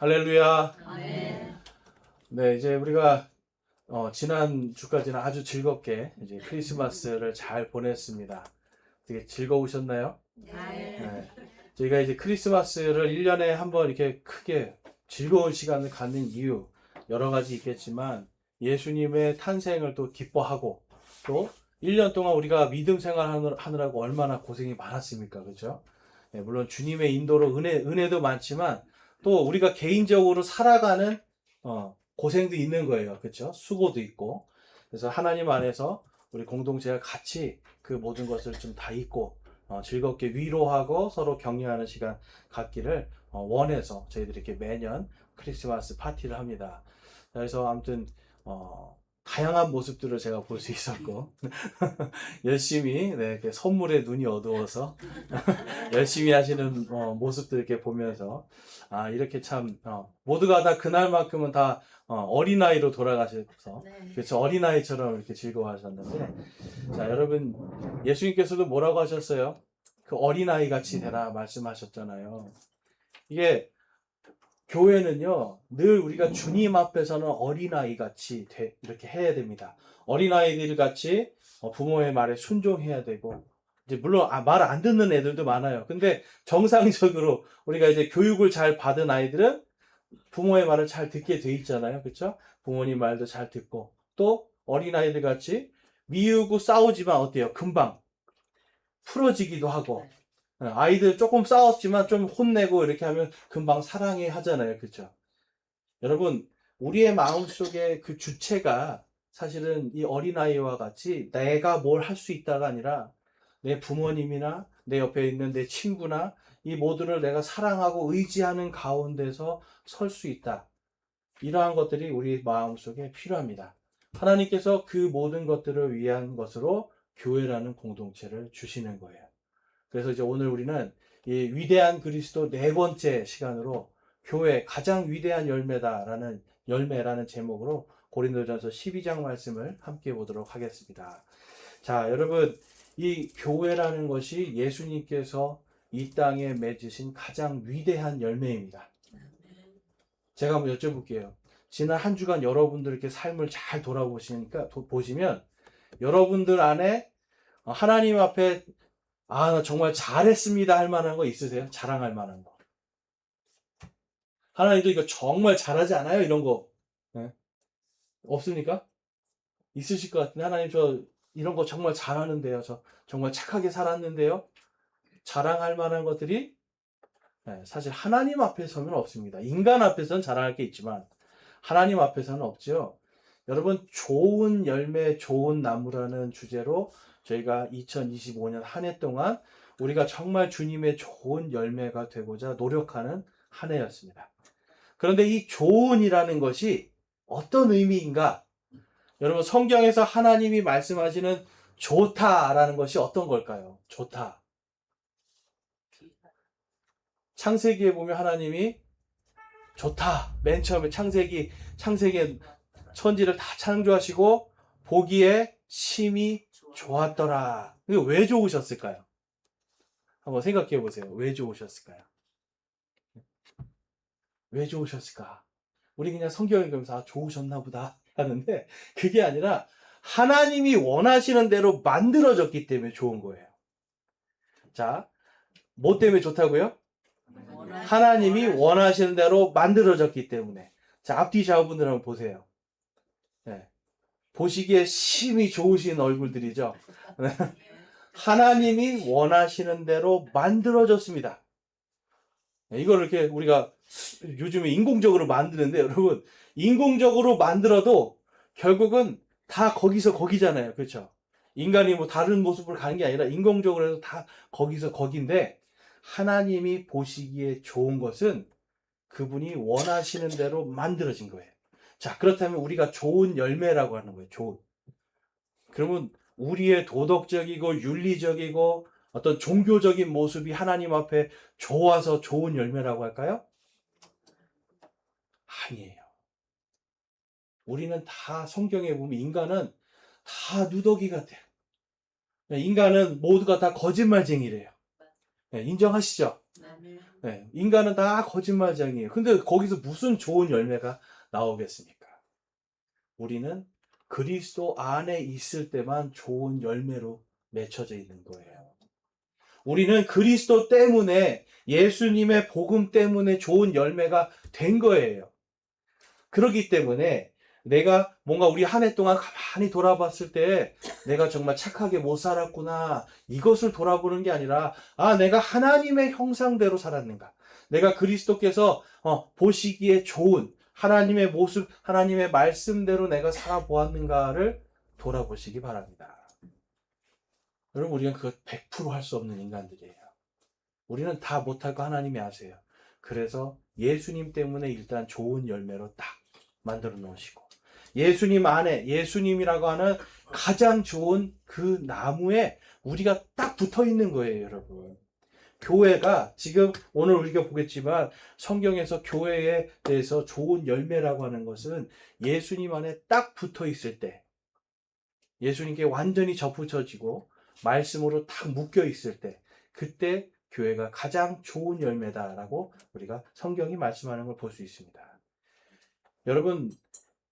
할렐루야. 아멘. 네, 이제 우리가 지난 주까지는 아주 즐겁게 이제 크리스마스를 잘 보냈습니다. 되게 즐거우셨나요? 네. 네. 저희가 이제 크리스마스를 1년에 한번 이렇게 크게 즐거운 시간을 갖는 이유 여러 가지 있겠지만 예수님의 탄생을 또 기뻐하고 또 1년 동안 우리가 믿음 생활 하느라고 얼마나 고생이 많았습니까? 그렇죠? 네, 물론 주님의 인도로 은혜도 많지만 또 우리가 개인적으로 살아가는 고생도 있는 거예요. 그렇죠? 수고도 있고. 그래서 하나님 안에서 우리 공동체가 같이 그 모든 것을 좀 다 잊고 즐겁게 위로하고 서로 격려하는 시간 갖기를 원해서 저희들이 이렇게 매년 크리스마스 파티를 합니다. 그래서 아무튼 다양한 모습들을 제가 볼 수 있었고 열심히 이렇게 선물에 눈이 어두워서 열심히 하시는 모습들 이렇게 보면서 이렇게 참 모두가 다 그날만큼은 다 어린아이로 돌아가셔서 네. 그렇죠, 어린아이처럼 이렇게 즐거워하셨는데, 자 여러분, 예수님께서도 뭐라고 하셨어요? 그 어린아이 같이 되라 말씀하셨잖아요. 이게 교회는요, 늘 우리가 주님 앞에서는 어린아이 같이 이렇게 해야 됩니다. 어린아이들 같이 부모의 말에 순종해야 되고, 이제 물론 말 안 듣는 애들도 많아요. 근데 정상적으로 우리가 이제 교육을 잘 받은 아이들은 부모의 말을 잘 듣게 돼 있잖아요. 그렇죠? 부모님 말도 잘 듣고, 또 어린아이들 같이 미우고 싸우지만 어때요? 금방 풀어지기도 하고, 아이들 조금 싸웠지만 좀 혼내고 이렇게 하면 금방 사랑해 하잖아요. 그렇죠? 여러분, 우리의 마음속에 그 주체가 사실은 이 어린아이와 같이 내가 뭘 할 수 있다가 아니라 내 부모님이나 내 옆에 있는 내 친구나 이 모두를 내가 사랑하고 의지하는 가운데서 설 수 있다. 이러한 것들이 우리 마음속에 필요합니다. 하나님께서 그 모든 것들을 위한 것으로 교회라는 공동체를 주시는 거예요. 그래서 이제 오늘 우리는 이 위대한 그리스도 네 번째 시간으로 교회 가장 위대한 열매라는 제목으로 고린도전서 12장 말씀을 함께 보도록 하겠습니다. 자, 여러분, 이 교회라는 것이 예수님께서 이 땅에 맺으신 가장 위대한 열매입니다. 제가 한번 여쭤볼게요. 지난 한 주간 여러분들 이렇게 삶을 잘 보시면 여러분들 안에 하나님 앞에 나 정말 잘했습니다 할 만한 거 있으세요? 자랑할 만한 거. 하나님도 이거 정말 잘하지 않아요? 이런 거. 네? 없습니까? 있으실 것 같은데, 하나님 저 이런 거 정말 잘하는데요. 저 정말 착하게 살았는데요. 자랑할 만한 것들이 사실 하나님 앞에 서면 없습니다. 인간 앞에서는 자랑할 게 있지만 하나님 앞에서는 없죠. 여러분, 좋은 열매, 좋은 나무라는 주제로 저희가 2025년 한 해 동안 우리가 정말 주님의 좋은 열매가 되고자 노력하는 한 해였습니다. 그런데 이 좋은이라는 것이 어떤 의미인가? 여러분, 성경에서 하나님이 말씀하시는 좋다라는 것이 어떤 걸까요? 좋다. 창세기에 보면 하나님이 좋다. 맨 처음에 창세기에 천지를 다 창조하시고 보기에 심히 좋았더라. 이게 왜 좋으셨을까요? 한번 생각해 보세요. 왜 좋으셨을까요? 왜 좋으셨을까? 우리 그냥 성경 읽으면서 좋으셨나 보다 하는데 그게 아니라 하나님이 원하시는 대로 만들어졌기 때문에 좋은 거예요. 자, 뭐 때문에 좋다고요? 하나님이 원하시는 대로 만들어졌기 때문에. 자, 앞뒤 좌우분들 한번 보세요. 네. 보시기에 심히 좋으신 얼굴들이죠. 하나님이 원하시는 대로 만들어졌습니다. 이걸 이렇게 우리가 요즘에 인공적으로 만드는데, 여러분, 인공적으로 만들어도 결국은 다 거기서 거기잖아요. 그렇죠? 인간이 뭐 다른 모습을 가는 게 아니라 인공적으로 해서 다 거기서 거긴데, 하나님이 보시기에 좋은 것은 그분이 원하시는 대로 만들어진 거예요. 자, 그렇다면 우리가 좋은 열매라고 하는 거예요. 좋은. 그러면 우리의 도덕적이고 윤리적이고 어떤 종교적인 모습이 하나님 앞에 좋아서 좋은 열매라고 할까요? 아니에요. 우리는 다 성경에 보면 인간은 다 누더기 같아요. 인간은 모두가 다 거짓말쟁이래요. 인정하시죠? 네, 인간은 다 거짓말쟁이에요. 근데 거기서 무슨 좋은 열매가 나오겠습니까? 우리는 그리스도 안에 있을 때만 좋은 열매로 맺혀져 있는 거예요. 우리는 그리스도 때문에, 예수님의 복음 때문에 좋은 열매가 된 거예요. 그렇기 때문에 내가 뭔가 우리 한 해 동안 가만히 돌아봤을 때 내가 정말 착하게 못 살았구나, 이것을 돌아보는 게 아니라, 내가 하나님의 형상대로 살았는가, 내가 그리스도께서 보시기에 좋은 하나님의 모습, 하나님의 말씀대로 내가 살아보았는가를 돌아보시기 바랍니다. 여러분, 우리는 그것 100% 할 수 없는 인간들이에요. 우리는 다 못할 거 하나님이 아세요. 그래서 예수님 때문에 일단 좋은 열매로 딱 만들어 놓으시고, 예수님 안에, 예수님이라고 하는 가장 좋은 그 나무에 우리가 딱 붙어 있는 거예요, 여러분. 교회가 지금 오늘 우리가 보겠지만 성경에서 교회에 대해서 좋은 열매라고 하는 것은 예수님 안에 딱 붙어 있을 때, 예수님께 완전히 접붙여지고 말씀으로 딱 묶여 있을 때, 그때 교회가 가장 좋은 열매다라고 우리가 성경이 말씀하는 걸 볼 수 있습니다.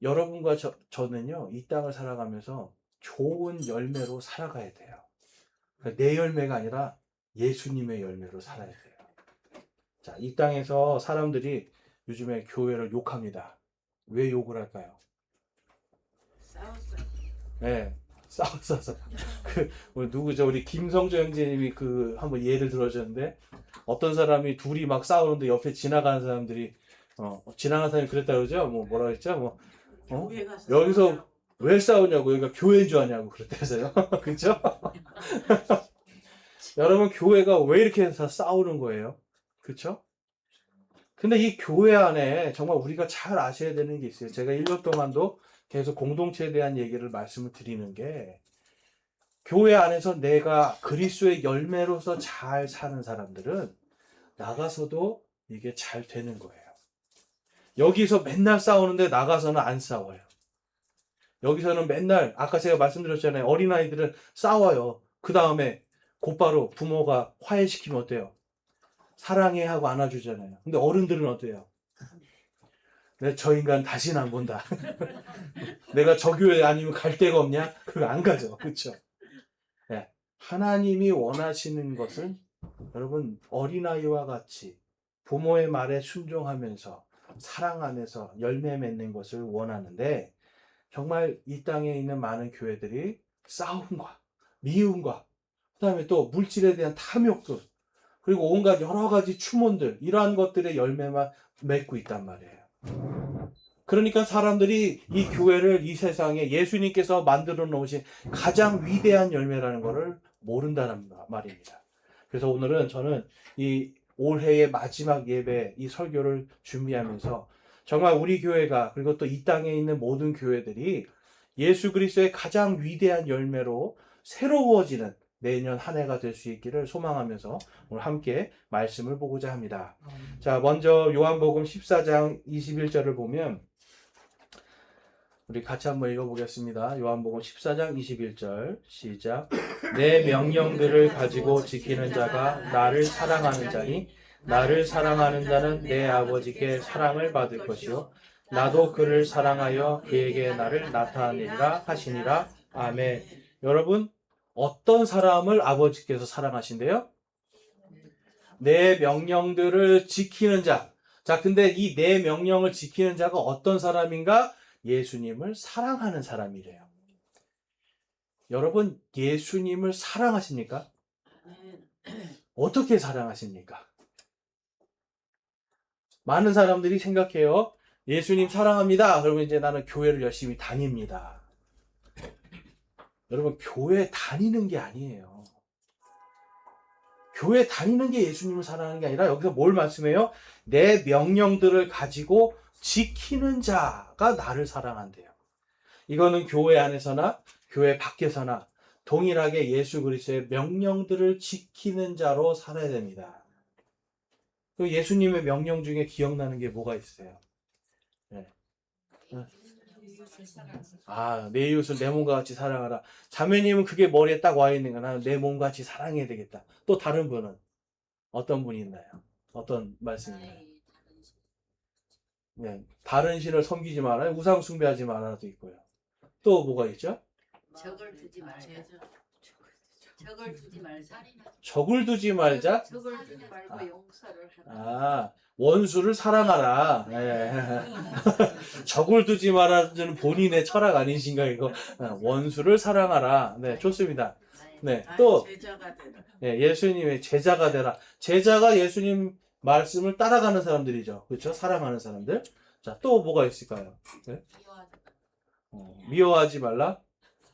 여러분과 저는요, 이 땅을 살아가면서 좋은 열매로 살아가야 돼요. 그러니까 내 열매가 아니라 예수님의 열매로 살아야 돼요. 자, 이 땅에서 사람들이 요즘에 교회를 욕합니다. 왜 욕을 할까요? 싸웠어요. 네, 싸워서. 누구죠? 우리 김성조 형제님이 한번 예를 들어줬는데, 어떤 사람이 둘이 막 싸우는데 옆에 지나가는 사람들이, 지나가는 사람이 그랬다 그러죠? 뭐라 그랬죠? 교회 가서 여기서 싸우냐고. 왜 싸우냐고, 여기가 교회인 줄 아냐고 그랬다면서요. 그죠? 여러분, 교회가 왜 이렇게 해서 싸우는 거예요? 그쵸? 근데 이 교회 안에 정말 우리가 잘 아셔야 되는 게 있어요. 제가 1년 동안도 계속 공동체에 대한 얘기를 말씀을 드리는 게, 교회 안에서 내가 그리스도의 열매로서 잘 사는 사람들은 나가서도 이게 잘 되는 거예요. 여기서 맨날 싸우는데 나가서는 안 싸워요. 여기서는 맨날, 아까 제가 말씀드렸잖아요. 어린아이들은 싸워요. 그 다음에 곧바로 부모가 화해시키면 어때요? 사랑해 하고 안아주잖아요. 근데 어른들은 어때요? 저 인간 다시는 안 본다. 내가 저 교회 아니면 갈 데가 없냐? 그거 안 가죠. 그렇죠? 네. 하나님이 원하시는 것은 여러분, 어린아이와 같이 부모의 말에 순종하면서 사랑 안에서 열매 맺는 것을 원하는데, 정말 이 땅에 있는 많은 교회들이 싸움과 미움과 그다음에 또 물질에 대한 탐욕들, 그리고 온갖 여러 가지 추몬들, 이러한 것들의 열매만 맺고 있단 말이에요. 그러니까 사람들이 이 교회를 이 세상에 예수님께서 만들어 놓으신 가장 위대한 열매라는 것을 모른다는 말입니다. 그래서 오늘은 저는 이 올해의 마지막 예배, 이 설교를 준비하면서 정말 우리 교회가, 그리고 또 이 땅에 있는 모든 교회들이 예수 그리스도의 가장 위대한 열매로 새로워지는 내년 한 해가 될 수 있기를 소망하면서 오늘 함께 말씀을 보고자 합니다. 자, 먼저 요한복음 14장 21절을 보면 우리 같이 한번 읽어보겠습니다. 요한복음 14장 21절 시작. 내 명령들을 가지고 지키는 자가 나를 사랑하는 자니 나를 사랑하는 자는 내 아버지께 사랑을 받을 것이요 나도 그를 사랑하여 그에게 나를 나타내리라 하시니라. 아멘. 여러분, 어떤 사람을 아버지께서 사랑하신대요? 내 명령들을 지키는 자. 자, 근데 이 내 명령을 지키는 자가 어떤 사람인가? 예수님을 사랑하는 사람이래요. 여러분, 예수님을 사랑하십니까? 어떻게 사랑하십니까? 많은 사람들이 생각해요. 예수님 사랑합니다. 그러면 이제 나는 교회를 열심히 다닙니다. 여러분, 교회 다니는 게 아니에요. 교회 다니는 게 예수님을 사랑하는 게 아니라 여기서 뭘 말씀해요? 내 명령들을 가지고 지키는 자가 나를 사랑한대요. 이거는 교회 안에서나 교회 밖에서나 동일하게 예수 그리스도의 명령들을 지키는 자로 살아야 됩니다. 예수님의 명령 중에 기억나는 게 뭐가 있어요? 네. 내 이웃을 내 몸과 같이 사랑하라. 자매님은 그게 머리에 딱 와 있는 거야. 나는 내 몸과 같이 사랑해야 되겠다. 또 다른 분은 어떤 분이 있나요? 어떤 말씀인가요? 네, 다른 신을 섬기지 마라, 우상 숭배하지 마라도 있고요. 또 뭐가 있죠? 적을 두지 말자. 적을 두지 말자. 적을 두지 말자. 적을 두지 말고 아. 용서를 하라. 아, 원수를 사랑하라. 네. 적을 두지 말아주는 본인의 철학 아니신가 이거. 원수를 사랑하라. 네, 좋습니다. 네, 또 제자가 되라. 네, 예수님의 제자가 되라. 제자가 예수님 말씀을 따라가는 사람들이죠. 그렇죠? 사랑하는 사람들. 자, 또 뭐가 있을까요? 네? 미워하지 말라.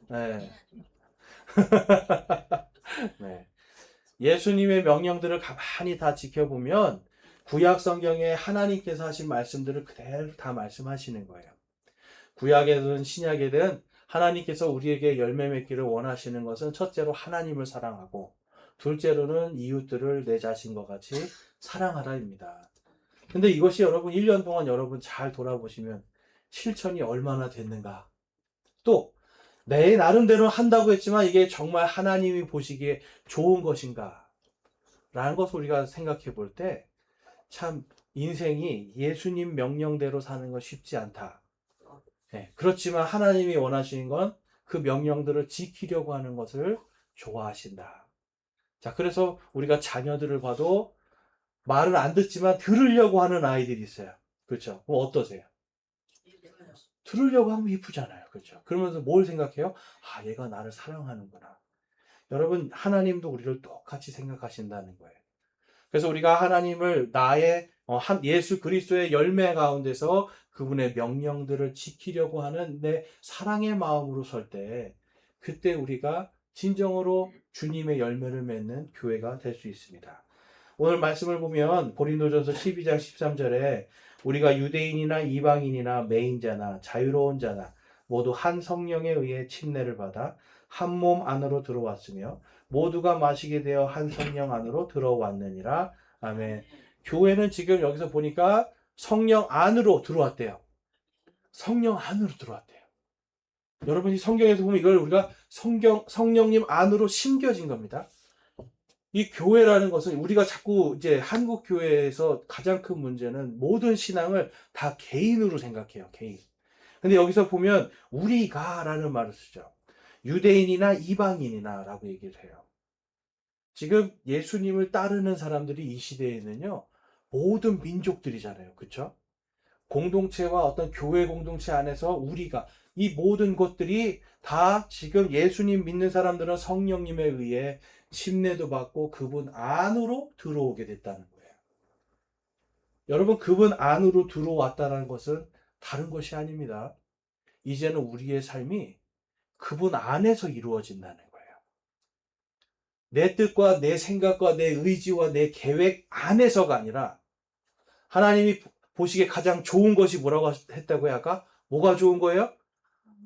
네. 네. 예수님의 명령들을 가만히 다 지켜보면 구약 성경에 하나님께서 하신 말씀들을 그대로 다 말씀하시는 거예요. 구약에든 신약에든 하나님께서 우리에게 열매 맺기를 원하시는 것은 첫째로 하나님을 사랑하고 둘째로는 이웃들을 내 자신과 같이 사랑하라입니다. 근데 이것이 여러분 1년 동안 여러분 잘 돌아보시면 실천이 얼마나 됐는가? 또 내 나름대로 한다고 했지만 이게 정말 하나님이 보시기에 좋은 것인가? 라는 것을 우리가 생각해 볼 때 참 인생이 예수님 명령대로 사는 건 쉽지 않다. 네, 그렇지만 하나님이 원하시는 건 그 명령들을 지키려고 하는 것을 좋아하신다. 자, 그래서 우리가 자녀들을 봐도 말은 안 듣지만 들으려고 하는 아이들이 있어요. 그렇죠? 그럼 어떠세요? 들으려고 하면 이쁘잖아요. 그렇죠? 그러면서 뭘 생각해요? 아, 얘가 나를 사랑하는구나. 여러분, 하나님도 우리를 똑같이 생각하신다는 거예요. 그래서 우리가 하나님을 나의 예수 그리스도의 열매 가운데서 그분의 명령들을 지키려고 하는 내 사랑의 마음으로 설 때, 그때 우리가 진정으로 주님의 열매를 맺는 교회가 될 수 있습니다. 오늘 말씀을 보면 고린도전서 12장 13절에 우리가 유대인이나 이방인이나 매인자나 자유로운 자나 모두 한 성령에 의해 침례를 받아 한 몸 안으로 들어왔으며 모두가 마시게 되어 한 성령 안으로 들어왔느니라. 아멘. 교회는 지금 여기서 보니까 성령 안으로 들어왔대요. 성령 안으로 들어왔대요. 여러분이 성경에서 보면 이걸 우리가 성령님 안으로 심겨진 겁니다. 이 교회라는 것은 우리가 자꾸 이제 한국 교회에서 가장 큰 문제는 모든 신앙을 다 개인으로 생각해요. 개인. 근데 여기서 보면 우리가라는 말을 쓰죠. 유대인이나 이방인이나 라고 얘기를 해요. 지금 예수님을 따르는 사람들이 이 시대에는요, 모든 민족들이잖아요. 그쵸? 공동체와 어떤 교회 공동체 안에서 우리가 이 모든 것들이 다 지금 예수님 믿는 사람들은 성령님에 의해 침례도 받고 그분 안으로 들어오게 됐다는 거예요. 여러분, 그분 안으로 들어왔다는 것은 다른 것이 아닙니다. 이제는 우리의 삶이 그분 안에서 이루어진다는 거예요. 내 뜻과 내 생각과 내 의지와 내 계획 안에서가 아니라 하나님이 보시기에 가장 좋은 것이 뭐라고 했다고요? 아까 뭐가 좋은 거예요?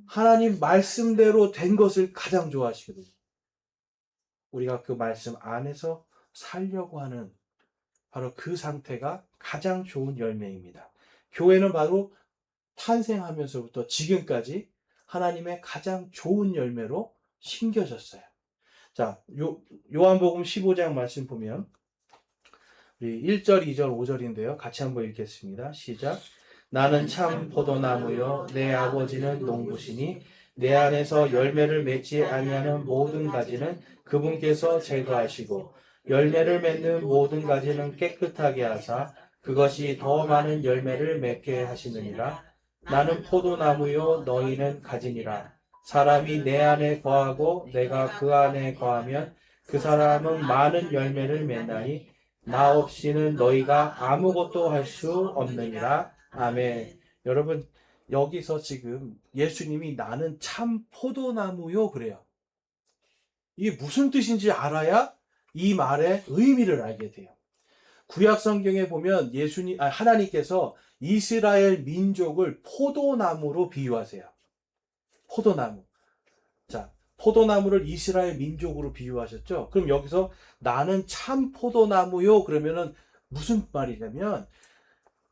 하나님 말씀대로 된 것을 가장 좋아하시거든요. 우리가 그 말씀 안에서 살려고 하는 바로 그 상태가 가장 좋은 열매입니다. 교회는 바로 탄생하면서부터 지금까지 하나님의 가장 좋은 열매로 심겨졌어요. 자, 요한복음 15장 말씀 보면 우리 1절, 2절, 5절인데요. 같이 한번 읽겠습니다. 시작. 나는 참 포도나무요 내 아버지는 농부시니 내 안에서 열매를 맺지 아니하는 모든 가지는 그분께서 제거하시고 열매를 맺는 모든 가지는 깨끗하게 하사 그것이 더 많은 열매를 맺게 하시느니라. 나는 포도나무요 너희는 가지니라. 사람이 내 안에 거하고 내가 그 안에 거하면 그 사람은 많은 열매를 맺나니 나 없이는 너희가 아무것도 할 수 없느니라. 아멘. 여러분, 여기서 지금 예수님이 나는 참 포도나무요 그래요. 이게 무슨 뜻인지 알아야 이 말의 의미를 알게 돼요. 구약 성경에 보면 하나님께서 이스라엘 민족을 포도나무로 비유하세요. 포도나무. 자, 포도나무를 이스라엘 민족으로 비유하셨죠? 그럼 여기서 나는 참 포도나무요 그러면은 무슨 말이냐면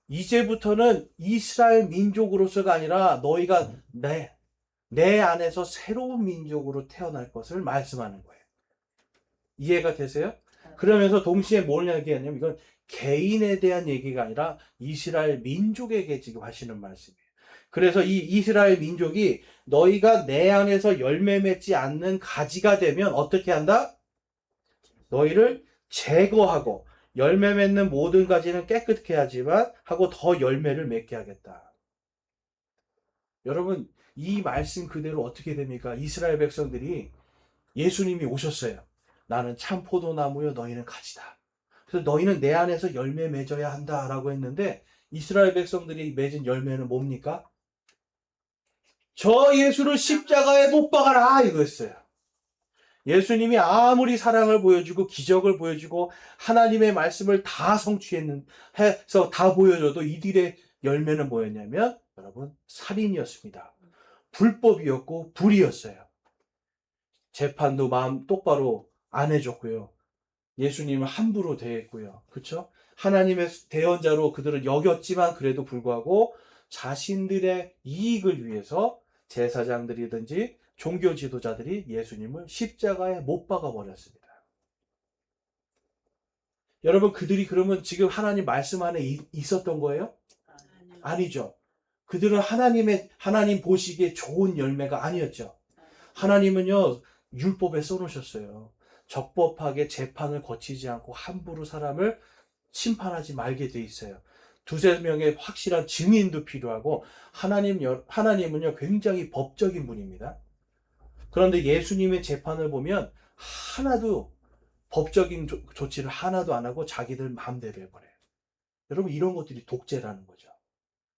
이제부터는 이스라엘 민족으로서가 아니라 너희가 내 안에서 새로운 민족으로 태어날 것을 말씀하는 거예요. 이해가 되세요? 그러면서 동시에 뭘 얘기하냐면 이건 개인에 대한 얘기가 아니라 이스라엘 민족에게 지금 하시는 말씀이에요. 그래서 이 이스라엘 민족이 너희가 내 안에서 열매 맺지 않는 가지가 되면 어떻게 한다? 너희를 제거하고 열매 맺는 모든 가지는 깨끗게 하지만 하고 더 열매를 맺게 하겠다. 여러분, 이 말씀 그대로 어떻게 됩니까? 이스라엘 백성들이 예수님이 오셨어요. 나는 참 포도나무요 너희는 가지다. 그래서 너희는 내 안에서 열매 맺어야 한다라고 했는데 이스라엘 백성들이 맺은 열매는 뭡니까? 저 예수를 십자가에 못 박아라 이거였어요. 예수님이 아무리 사랑을 보여주고 기적을 보여주고 하나님의 말씀을 다 성취해서 다 보여줘도 이들의 열매는 뭐였냐면 여러분 살인이었습니다. 불법이었고 불의였어요. 재판도 마음 똑바로 안 해줬고요. 예수님을 함부로 대했고요. 그렇죠? 하나님의 대언자로 그들을 여겼지만 그래도 불구하고 자신들의 이익을 위해서 제사장들이든지 종교 지도자들이 예수님을 십자가에 못 박아 버렸습니다. 여러분 그들이 그러면 지금 하나님 말씀 안에 있었던 거예요? 아니죠. 그들은 하나님 보시기에 좋은 열매가 아니었죠. 하나님은요 율법에 써놓으셨어요. 적법하게 재판을 거치지 않고 함부로 사람을 심판하지 말게 돼 있어요. 두세 명의 확실한 증인도 필요하고 하나님은요 굉장히 법적인 분입니다. 그런데 예수님의 재판을 보면 하나도 법적인 조치를 하나도 안 하고 자기들 마음대로 해버려요. 여러분 이런 것들이 독재라는 거죠.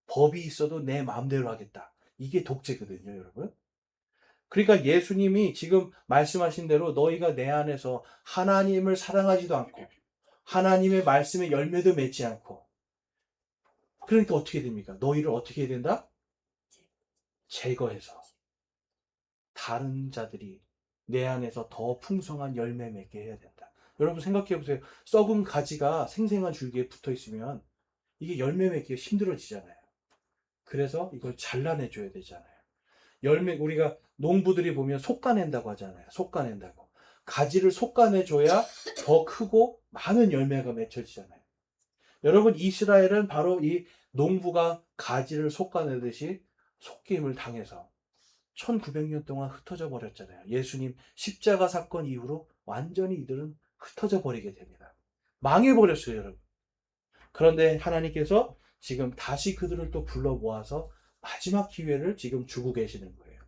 법이 있어도 내 마음대로 하겠다. 이게 독재거든요, 여러분. 그러니까 예수님이 지금 말씀하신 대로 너희가 내 안에서 하나님을 사랑하지도 않고 하나님의 말씀에 열매도 맺지 않고 그러니까 어떻게 됩니까? 너희를 어떻게 해야 된다? 제거해서 다른 자들이 내 안에서 더 풍성한 열매 맺게 해야 된다. 여러분 생각해 보세요. 썩은 가지가 생생한 줄기에 붙어 있으면 이게 열매 맺기가 힘들어지잖아요. 그래서 이걸 잘라내줘야 되잖아요. 우리가 농부들이 보면 솎아낸다고 하잖아요. 솎아낸다고. 가지를 솎아내줘야 더 크고 많은 열매가 맺혀지잖아요. 여러분 이스라엘은 바로 이 농부가 가지를 솎아내듯이 속김을 당해서 1900년 동안 흩어져 버렸잖아요. 예수님 십자가 사건 이후로 완전히 이들은 흩어져 버리게 됩니다. 망해버렸어요, 여러분. 그런데 하나님께서 지금 다시 그들을 또 불러 모아서 마지막 기회를 지금 주고 계시는 거예요.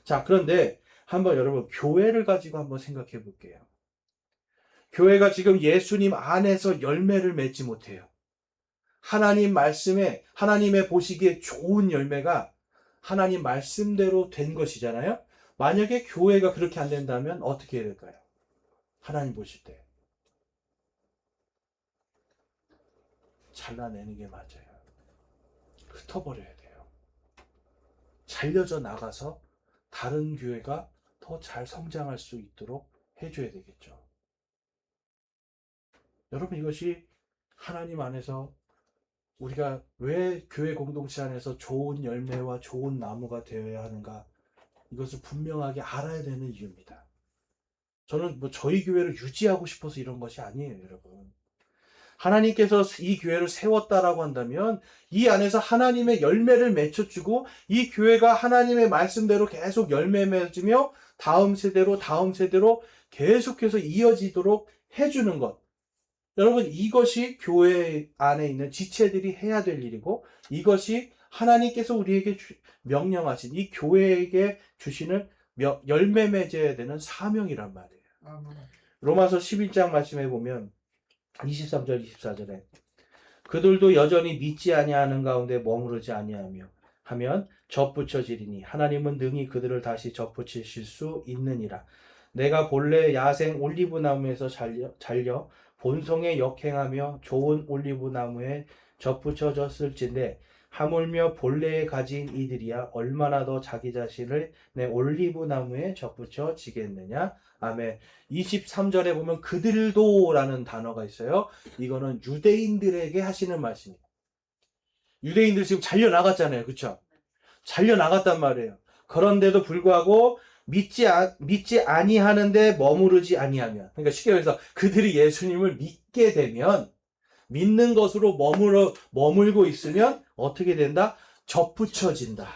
자, 그런데 한번 여러분 교회를 가지고 한번 생각해 볼게요. 교회가 지금 예수님 안에서 열매를 맺지 못해요. 하나님 말씀에 하나님의 보시기에 좋은 열매가 하나님 말씀대로 된 것이잖아요. 만약에 교회가 그렇게 안 된다면 어떻게 해야 될까요? 하나님 보실 때 잘라내는 게 맞아요. 흩어버려야 돼요. 잘려져 나가서 다른 교회가 더 잘 성장할 수 있도록 해줘야 되겠죠. 여러분 이것이 하나님 안에서 우리가 왜 교회 공동체 안에서 좋은 열매와 좋은 나무가 되어야 하는가, 이것을 분명하게 알아야 되는 이유입니다. 저는 저희 교회를 유지하고 싶어서 이런 것이 아니에요, 여러분. 하나님께서 이 교회를 세웠다라고 한다면 이 안에서 하나님의 열매를 맺혀주고 이 교회가 하나님의 말씀대로 계속 열매 맺으며 다음 세대로 계속해서 이어지도록 해주는 것. 여러분 이것이 교회 안에 있는 지체들이 해야 될 일이고 이것이 하나님께서 우리에게 명령하신 이 교회에게 주시는 열매 맺어야 되는 사명이란 말이에요. 로마서 11장 말씀해 보면 23절 24절에 그들도 여전히 믿지 아니하는 가운데 머무르지 아니하며 하면 접붙여지리니 하나님은 능히 그들을 다시 접붙이실 수 있느니라. 내가 본래 야생 올리브 나무에서 잘려 본성에 역행하며 좋은 올리브 나무에 접붙여졌을진데 하물며 본래에 가진 이들이야 얼마나 더 자기 자신을 내 올리브 나무에 접붙여지겠느냐. 아멘. 23절에 보면 그들도 라는 단어가 있어요. 이거는 유대인들에게 하시는 말씀입니다. 유대인들 지금 잘려나갔잖아요. 그렇죠? 잘려나갔단 말이에요. 그런데도 불구하고 믿지 아니하는데 머무르지 아니하면, 그러니까 쉽게 말해서 그들이 예수님을 믿게 되면 믿는 것으로 머물고 있으면 어떻게 된다? 접붙여진다.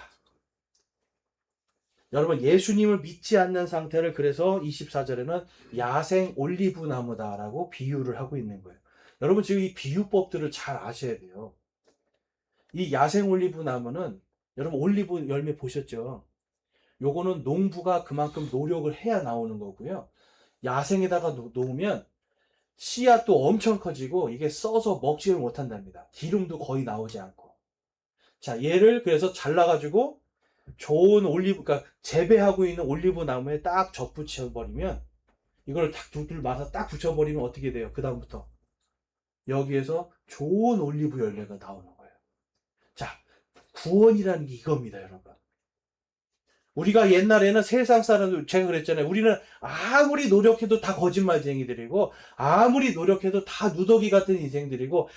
여러분, 예수님을 믿지 않는 상태를 그래서 24절에는 야생 올리브 나무다라고 비유를 하고 있는 거예요. 여러분, 지금 이 비유법들을 잘 아셔야 돼요. 이 야생 올리브 나무는 여러분 올리브 열매 보셨죠? 요거는 농부가 그만큼 노력을 해야 나오는 거고요. 야생에다가 놓으면 씨앗도 엄청 커지고 이게 써서 먹지를 못한답니다. 기름도 거의 나오지 않고. 자, 얘를 그래서 잘라가지고 좋은 올리브, 그러니까 재배하고 있는 올리브 나무에 딱 접붙여버리면 이걸 딱 두들 말아서 딱 붙여버리면 어떻게 돼요? 그 다음부터 여기에서 좋은 올리브 열매가 나오는 거예요. 자, 구원이라는 게 이겁니다, 여러분. 우리가 옛날에는 세상 사람들, 제가 그랬잖아요. 우리는 아무리 노력해도 다 거짓말쟁이들이고, 아무리 노력해도 다 누더기 같은 인생들이고,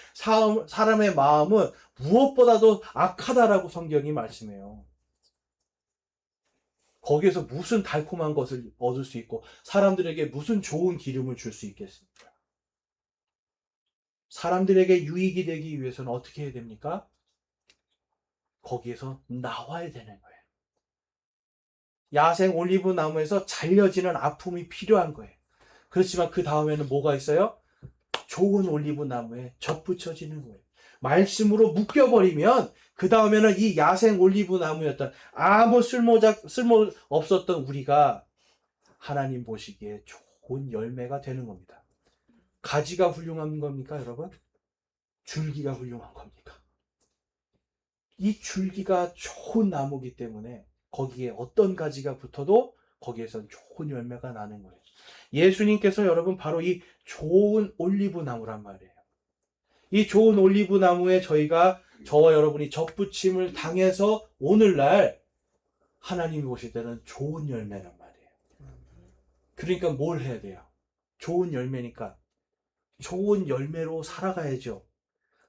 사람의 마음은 무엇보다도 악하다라고 성경이 말씀해요. 거기에서 무슨 달콤한 것을 얻을 수 있고, 사람들에게 무슨 좋은 기름을 줄 수 있겠습니까? 사람들에게 유익이 되기 위해서는 어떻게 해야 됩니까? 거기에서 나와야 되는 거예요. 야생 올리브 나무에서 잘려지는 아픔이 필요한 거예요. 그렇지만 그 다음에는 뭐가 있어요? 좋은 올리브 나무에 접붙여지는 거예요. 말씀으로 묶여버리면 그 다음에는 이 야생 올리브 나무였던 아무 쓸모 없었던 우리가 하나님 보시기에 좋은 열매가 되는 겁니다. 가지가 훌륭한 겁니까, 여러분? 줄기가 훌륭한 겁니까? 이 줄기가 좋은 나무이기 때문에 거기에 어떤 가지가 붙어도 거기에선 좋은 열매가 나는 거예요. 예수님께서 여러분 바로 이 좋은 올리브 나무란 말이에요. 이 좋은 올리브 나무에 저와 여러분이 접붙임을 당해서 오늘날 하나님이 보실 때는 좋은 열매란 말이에요. 그러니까 뭘 해야 돼요? 좋은 열매니까 좋은 열매로 살아가야죠.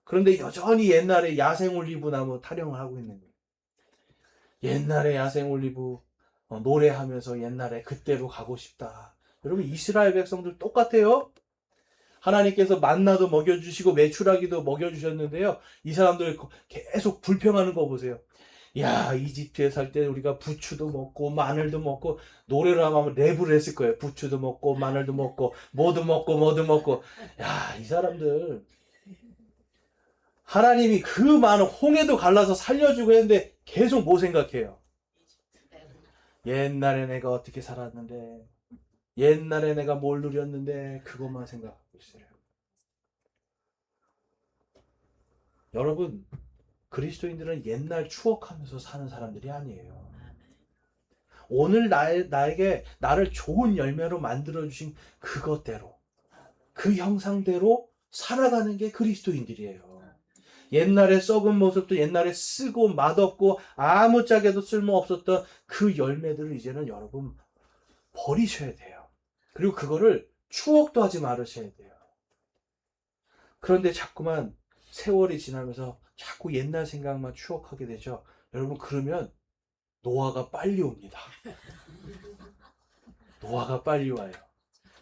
그런데 여전히 옛날에 야생 올리브 나무 타령을 하고 있는 거예요. 옛날에 야생 올리브 노래하면서 옛날에 그때로 가고 싶다. 여러분, 이스라엘 백성들 똑같아요. 하나님께서 만나도 먹여주시고 메추라기도 먹여주셨는데요. 이 사람들 계속 불평하는 거 보세요. 야, 이집트에 살 때 우리가 부추도 먹고 마늘도 먹고, 노래를 하면 랩을 했을 거예요. 부추도 먹고 마늘도 먹고 뭐도 먹고. 야, 이 사람들 하나님이 그 많은 홍해도 갈라서 살려주고 했는데 계속 뭐 생각해요? 옛날에 내가 어떻게 살았는데, 옛날에 내가 뭘 누렸는데, 그것만 생각하고 있어요. 여러분, 그리스도인들은 옛날 추억하면서 사는 사람들이 아니에요. 오늘 나에게 나를 좋은 열매로 만들어주신 그것대로, 그 형상대로 살아가는 게 그리스도인들이에요. 옛날에 썩은 모습도 옛날에 쓰고 맛없고 아무짝에도 쓸모없었던 그 열매들을 이제는 여러분 버리셔야 돼요. 그리고 그거를 추억도 하지 말으셔야 돼요. 그런데 자꾸만 세월이 지나면서 자꾸 옛날 생각만 추억하게 되죠. 여러분, 그러면 노화가 빨리 옵니다. 노화가 빨리 와요.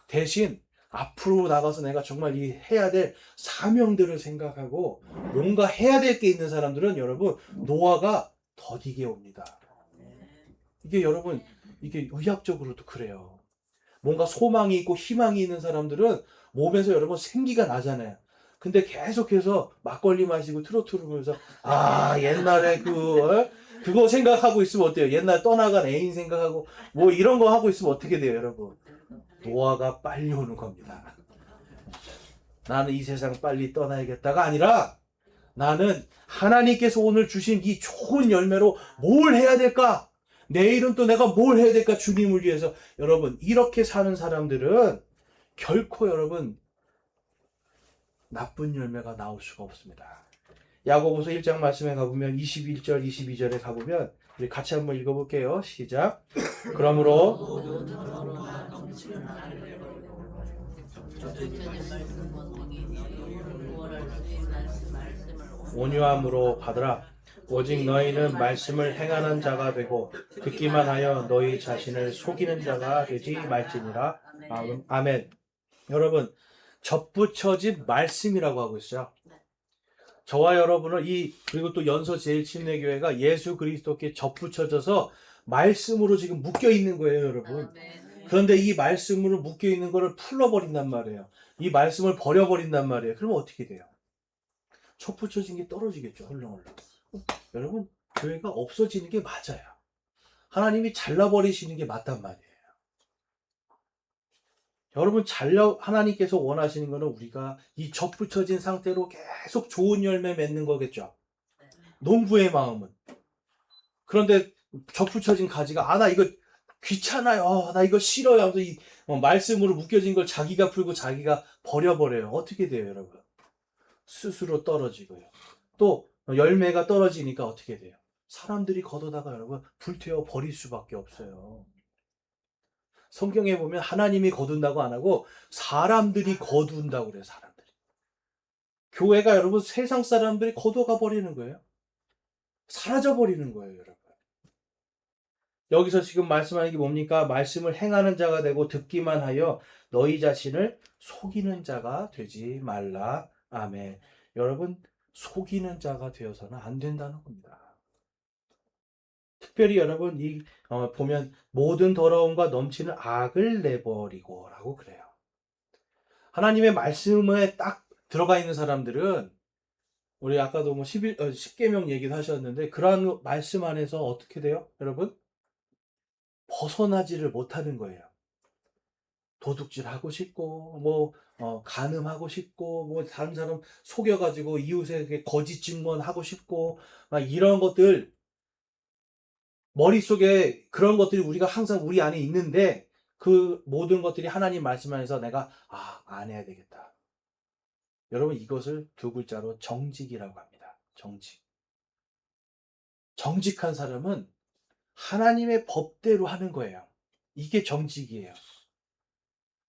대신 앞으로 나가서 내가 정말 해야 될 사명들을 생각하고 뭔가 해야 될 게 있는 사람들은 여러분 노화가 더디게 옵니다. 이게 여러분, 이게 의학적으로도 그래요. 뭔가 소망이 있고 희망이 있는 사람들은 몸에서 여러분 생기가 나잖아요. 근데 계속해서 막걸리 마시고 트로트 부르면서 옛날에 그거 생각하고 있으면 어때요? 옛날 떠나간 애인 생각하고 뭐 이런 거 하고 있으면 어떻게 돼요, 여러분? 노화가 빨리 오는 겁니다. 나는 이 세상 빨리 떠나야겠다가 아니라 나는 하나님께서 오늘 주신 이 좋은 열매로 뭘 해야 될까? 내일은 또 내가 뭘 해야 될까? 주님을 위해서. 여러분, 이렇게 사는 사람들은 결코 여러분 나쁜 열매가 나올 수가 없습니다. 야고보서 1장 말씀에 가보면 21절 22절에 가보면 우리 같이 한번 읽어볼게요. 시작. 그러므로 온유함으로 받으라. 오직 너희는 말씀을 행하는 자가 되고 듣기만 하여 너희 자신을 속이는 자가 되지 말지니라. 아멘. 여러분, 접붙여진 말씀이라고 하고 있어요. 네. 저와 여러분은 그리고 또 연서 제일침례교회가 예수 그리스도께 접붙여져서 말씀으로 지금 묶여 있는 거예요, 여러분. 아멘. 그런데 이 말씀으로 묶여 있는 거를 풀어버린단 말이에요. 이 말씀을 버려버린단 말이에요. 그러면 어떻게 돼요? 접붙여진 게 떨어지겠죠, 헐렁헐렁. 여러분, 교회가 없어지는 게 맞아요. 하나님이 잘라버리시는 게 맞단 말이에요. 여러분, 하나님께서 원하시는 거는 우리가 이 접붙여진 상태로 계속 좋은 열매 맺는 거겠죠. 농부의 마음은. 그런데 접붙여진 가지가, 나 이거 귀찮아요. 나 이거 싫어요. 하면서 말씀으로 묶여진 걸 자기가 풀고 자기가 버려버려요. 어떻게 돼요, 여러분? 스스로 떨어지고요. 또 열매가 떨어지니까 어떻게 돼요? 사람들이 걷어다가 여러분 불태워 버릴 수밖에 없어요. 성경에 보면 하나님이 거둔다고 안 하고 사람들이 거둔다고 그래요. 사람들이. 교회가 여러분 세상 사람들이 거둬가 버리는 거예요. 사라져 버리는 거예요, 여러분. 여기서 지금 말씀하는 게 뭡니까? 말씀을 행하는 자가 되고 듣기만 하여 너희 자신을 속이는 자가 되지 말라. 아멘. 여러분, 속이는 자가 되어서는 안 된다는 겁니다. 특별히 여러분, 보면 모든 더러움과 넘치는 악을 내버리고 라고 그래요. 하나님의 말씀에 딱 들어가 있는 사람들은 우리 아까도 10계명 얘기도 하셨는데 그러한 말씀 안에서 어떻게 돼요? 여러분? 벗어나지를 못하는 거예요. 도둑질 하고 싶고, 간음하고 싶고, 다른 사람 속여가지고 이웃에게 거짓 증언하고 싶고, 막 이런 것들, 머릿속에 그런 것들이 우리가 항상 우리 안에 있는데, 그 모든 것들이 하나님 말씀 안에서 내가, 안 해야 되겠다. 여러분, 이것을 두 글자로 정직이라고 합니다. 정직. 정직한 사람은 하나님의 법대로 하는 거예요. 이게 정직이에요.